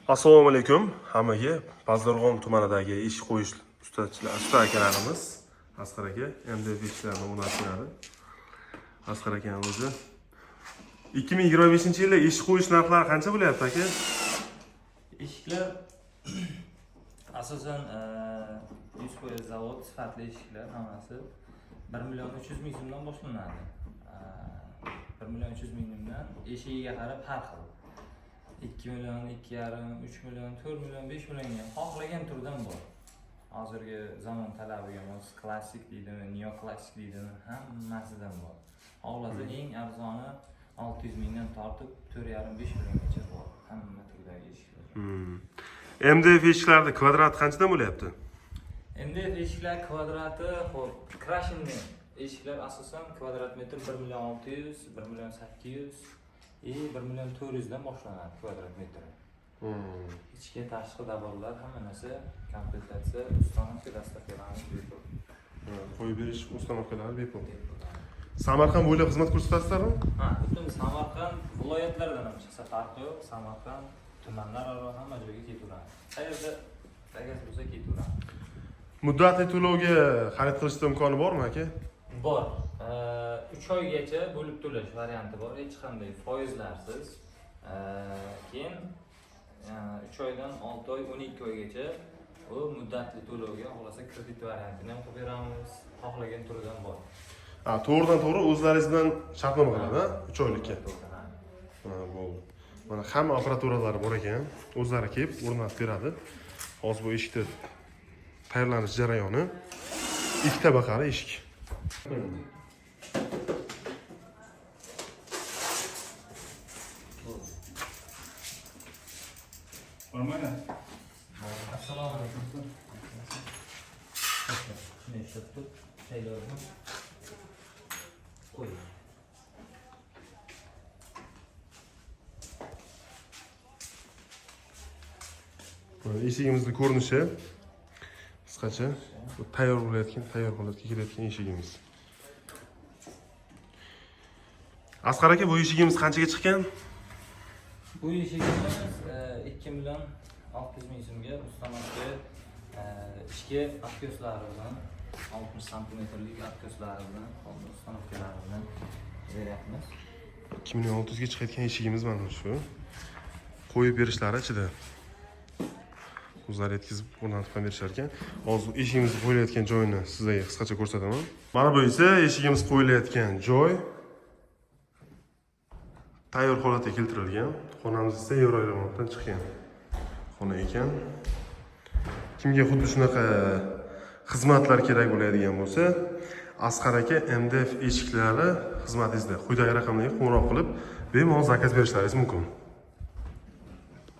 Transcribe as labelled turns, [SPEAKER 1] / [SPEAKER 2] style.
[SPEAKER 1] Assalomu alaykum hammaga. Pazdarg'om tumanidagi ish qo'yish usta akalarimiz Asqar aka MDF ishlarni o'rnatishadi. Asqar aka o'zi 2025-yilda ish qo'yish narxlari qancha bo'lyapti aka?
[SPEAKER 2] Eshiklar asosan 100% zavod sifatli eshiklar hammasi 1.300.000 so'mdan boshlanadi. 1.300.000 so'mdan eshigiga qarab har xil. 2 million, 2,5, 3 million, 4 million, 5 millionga xohlagan turdan bor. Hozirgi zamon talabiga mos klassik deydimi, neoklassik deydimi, hammasidan bor. Xohlasa eng arzoni 600 mingdan tortib 4,5-5 milliongacha bor. Hamma turdagi eshiklar.
[SPEAKER 1] MDF eshiklarning kvadrati qanchadan bo'lyapti?
[SPEAKER 2] MDF eshiklar kvadrati, xo'p, krashinli eshiklar asosan kvadrat metr 1.600.000, 1.800.000 1.400.000 dan boshlanadi kvadrat metri. Ichki tashqi davorlar hamma narsa komplektatsiya ustanovka dastavkalari bepul.
[SPEAKER 1] Qo'yib berish ustanovkalari bepul. Samarqand bo'ylab xizmat ko'rsatasizlarmi?
[SPEAKER 2] Ha, butun Samarqand viloyatlaridan ham chiqsa farqi yo'q. Samarqand tumanlararo hamma joyga ketaveradi. Qayerda zakaz bo'lsa ketaveradi.
[SPEAKER 1] Muddatli to'lovga xarid qilishda imkoni bormi aka?
[SPEAKER 2] Bor. 3 oygacha bo'lib to'lash varianti bor. Hech qanday foizlarsiz. Keyin 3 oydan 6 oy, 12 oygacha bu muddatli to'lovga xohlasa kredit variantini ham qilib beramiz. Xohlagan turidan bor.
[SPEAKER 1] Ha, to'g'ridan-to'g'ri o'zlaringiz bilan shartnoma qiladi, 3 oylikka. Ha, bo'ldi. Mana hamma apparaturalari bor ekan, o'zlari kelib o'rnatib beradi. Hozir bu eshikda tayyorlanish jarayoni. Ikkita baqali eshik.
[SPEAKER 2] Assalomu alaykum. Shuni ishlatib, tayyormi? Qo'y.
[SPEAKER 1] Eshigimizning ko'rinishi qisqacha tayyor bo'layotgan, kelayotgan eshigimiz. Asqar aka, bu eshigimiz qanchaga chiqqan?
[SPEAKER 2] Bu eshigimiz 2 million 600 ming so'mga ustanovka ichki откослari bilan 60 santimetrlik откослari bilan, ustanovkalari bilan beryapmiz.
[SPEAKER 1] 2600 ga chiqayotgan eshigimiz mana shu. Qo'yib berishlari ichida. O'zlari yetkazib o'rnatib ham berishar ekan. Hozir eshigimiz qo'yilayotgan joyini sizlarga qisqacha ko'rsataman. Mana bu esa eshigimiz qo'yilayotgan joy. Tayyor holatga keltirilgan. Xonamiz esa Yevroremontdan chiqqan xona ekan. Kimga xuddi shunaqa xizmatlar kerak bo'ladigan bo'lsa, Asqar aka MDF eshiklari xizmatingizda quyidagi raqamlarga qo'ng'iroq qilib, bemalol zakaz berishlaringiz mumkin.